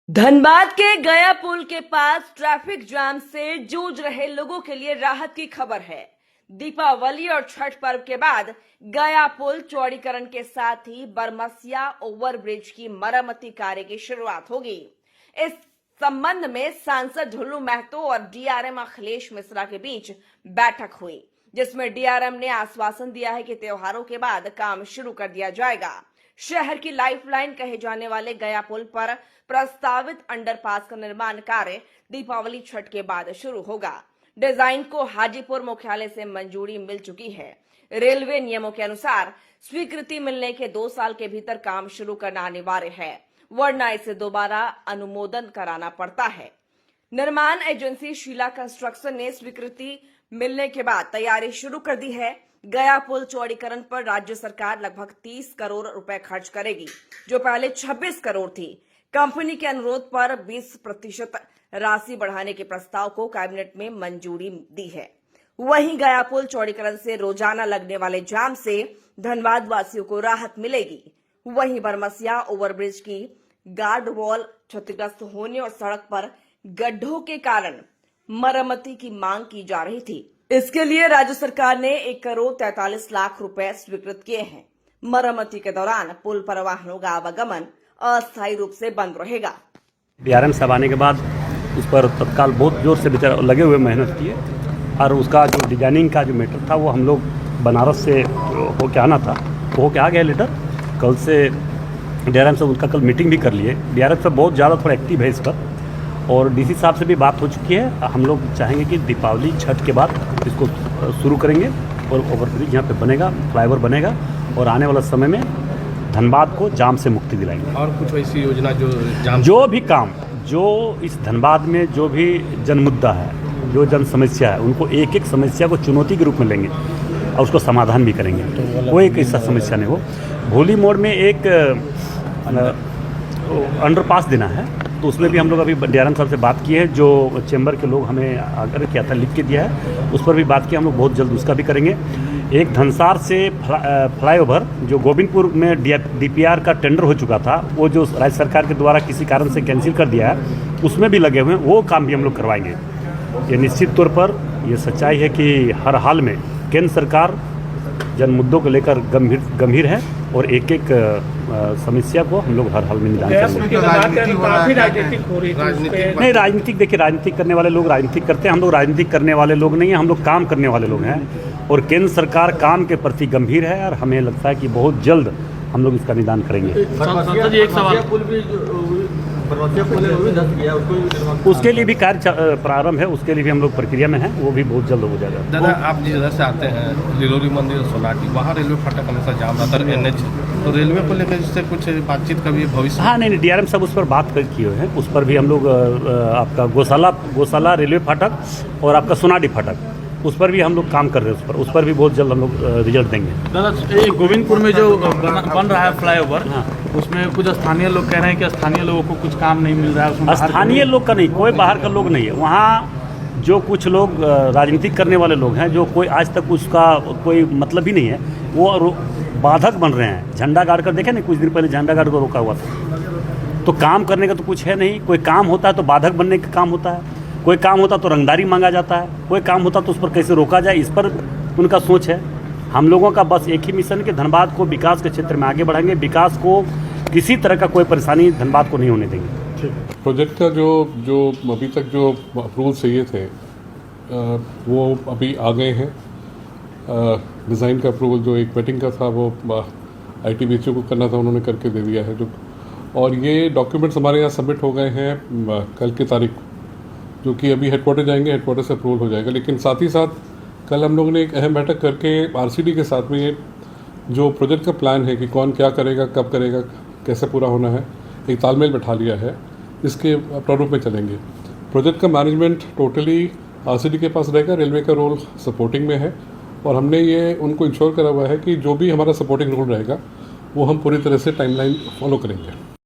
धनबाद के गया पुल के पास ट्रैफिक जाम से जूझ रहे लोगों के लिए राहत की खबर है। दीपावली और छठ पर्व के बाद गया पुल चौड़ीकरण के साथ ही बरमसिया ओवरब्रिज की मरम्मती कार्य की शुरुआत होगी। इस संबंध में सांसद ढुल्लू महतो और डीआरएम अखिलेश मिश्रा के बीच बैठक हुई, जिसमें डीआरएम ने आश्वासन दिया है कि त्योहारों के बाद काम शुरू कर दिया जाएगा। शहर की लाइफलाइन कहे जाने वाले गया पुल पर प्रस्तावित अंडरपास का निर्माण कार्य दीपावली छठ के बाद शुरू होगा। डिजाइन को हाजीपुर मुख्यालय से मंजूरी मिल चुकी है। रेलवे नियमों के अनुसार स्वीकृति मिलने के 2 साल के भीतर काम शुरू करना अनिवार्य है, वरना इसे दोबारा अनुमोदन कराना पड़ता है। निर्माण एजेंसी शीला कंस्ट्रक्शन ने स्वीकृति मिलने के बाद तैयारी शुरू कर दी है। गया पुल चौड़ीकरण पर राज्य सरकार लगभग 30 करोड़ रुपए खर्च करेगी, जो पहले 26 करोड़ थी। कंपनी के अनुरोध पर 20% राशि बढ़ाने के प्रस्ताव को कैबिनेट में मंजूरी दी है। वहीं गया पुल चौड़ीकरण से रोजाना लगने वाले जाम से धनबाद वासियों को राहत मिलेगी। वहीं बरमसिया ओवरब्रिज की गार्ड वॉल क्षतिग्रस्त होने और सड़क पर गड्ढों के कारण मरम्मती की मांग की जा रही थी। इसके लिए राज्य सरकार ने 1 करोड़ 43 लाख रुपए स्वीकृत किए हैं। मरम्मती के दौरान पुल पर वाहनों का आवागमन अस्थायी रूप से बंद रहेगा। डीआरएम साहब आने के बाद उस पर तत्काल बहुत जोर से बेचारे लगे हुए मेहनत किए, और उसका जो डिजाइनिंग का जो मैटर था वो हम लोग बनारस से होके आना था, वो होके आ गया लेटर। कल से डीआरएम साहब उनका कल मीटिंग भी कर लिए। डीआरएम साहब बहुत ज़्यादा थोड़ा एक्टिव है इस पर, और डीसी साहब से भी बात हो चुकी है। हम लोग चाहेंगे कि दीपावली छठ के बाद इसको शुरू करेंगे और ओवरब्रिज यहाँ पे बनेगा, फ्लाईओवर बनेगा, और आने वाला समय में धनबाद को जाम से मुक्ति दिलाएंगे। और कुछ ऐसी योजना जो भी काम, जो इस धनबाद में जो भी जन मुद्दा है, जो जन समस्या है, उनको एक एक समस्या को चुनौती के रूप में लेंगे और उसको समाधान भी करेंगे। कोई एक ऐसा समस्या नहीं हो। भोली मोड़ में एक अंडरपास देना है, तो उसमें भी हम लोग अभी डीआरएम साहब से बात की है। जो चैम्बर के लोग हमें आग्रह किया था, लिख के दिया है, उस पर भी बात की। हम लोग बहुत जल्द उसका भी करेंगे। एक धनसार से फ्लाईओवर जो गोविंदपुर में डीपीआर का टेंडर हो चुका था, वो जो राज्य सरकार के द्वारा किसी कारण से कैंसिल कर दिया है, उसमें भी लगे हुए हैं। वो काम भी हम लोग करवाएंगे। ये निश्चित तौर पर ये सच्चाई है कि हर हाल में केंद्र सरकार जन मुद्दों को लेकर गंभीर है, और एक एक समस्या को हम लोग हर हाल में निदान करेंगे। नहीं, राजनीतिक देखिए, राजनीतिक करने वाले लोग राजनीतिक करते हैं। हम लोग राजनीतिक करने वाले लोग नहीं हैं, हम लोग काम करने वाले लोग हैं। और केंद्र सरकार काम के प्रति गंभीर है, और हमें लगता है कि बहुत जल्द हम लोग इसका निदान करेंगे। एक सवाल, उसके लिए भी कार्य प्रारंभ है, उसके लिए भी हम लोग प्रक्रिया में हैं, वो भी बहुत जल्द हो जाएगा। दादा, आप जिस इधर से आते हैं लिलोरी मंदिर सोनाटी, वहाँ रेलवे फाटक हमेशा जाम रहता है, एनएच, तो रेलवे को लेकर इससे कुछ बातचीत कभी भविष्य? हाँ, नहीं, डीआरएम साहब उस पर बात किए हुए हैं। उस पर भी हम लोग आपका गौशाला रेलवे फाटक और आपका सोनाटी फाटक, उस पर भी हम लोग काम कर रहे हैं। उस पर भी बहुत जल्द हम लोग रिजल्ट देंगे। दादा, गोविंदपुर में जो बन रहा है फ्लाईओवर, हाँ, उसमें कुछ स्थानीय लोग कह रहे हैं कि स्थानीय लोगों को कुछ काम नहीं मिल रहा है। स्थानीय लोग का नहीं, कोई बाहर का लोग नहीं है। वहाँ जो कुछ लोग राजनीतिक करने वाले लोग हैं, जो कोई आज तक उसका कोई मतलब ही नहीं है, वो बाधक बन रहे हैं। झंडा गाड़ कर देखे नहीं, कुछ दिन पहले झंडा गाड़ कर रोका हुआ था। तो काम करने का तो कुछ है नहीं। कोई काम होता है तो बाधक बनने का काम होता है, कोई काम होता तो रंगदारी मांगा जाता है, कोई काम होता तो उस पर कैसे रोका जाए, इस पर उनका सोच है। हम लोगों का बस एक ही मिशन कि धनबाद को विकास के क्षेत्र में आगे बढ़ाएंगे। विकास को किसी तरह का कोई परेशानी धनबाद को नहीं होने देंगे। प्रोजेक्ट का जो अभी तक जो अप्रूवल चाहिए थे वो अभी आ गए हैं। डिज़ाइन का अप्रूवल जो एक वेटिंग का था वो ITBHU को करना था, उन्होंने करके दे दिया है। और ये डॉक्यूमेंट्स हमारे यहाँ सबमिट हो गए हैं कल की तारीख, जो कि अभी हेडक्वार्टर जाएंगे, हेडक्वार्टर से अप्रूवल हो जाएगा। लेकिन साथ ही साथ कल हम लोगों ने एक अहम बैठक करके RCD के साथ में ये जो प्रोजेक्ट का प्लान है कि कौन क्या करेगा, कब करेगा, कैसे पूरा होना है, एक तालमेल बैठा लिया है। इसके प्रारूप में चलेंगे। प्रोजेक्ट का मैनेजमेंट टोटली RCD के पास रहेगा, रेलवे का रोल सपोर्टिंग में है, और हमने ये उनको इंश्योर करा हुआ है कि जो भी हमारा सपोर्टिंग रोल रहेगा वो हम पूरी तरह से टाइमलाइन फॉलो करेंगे।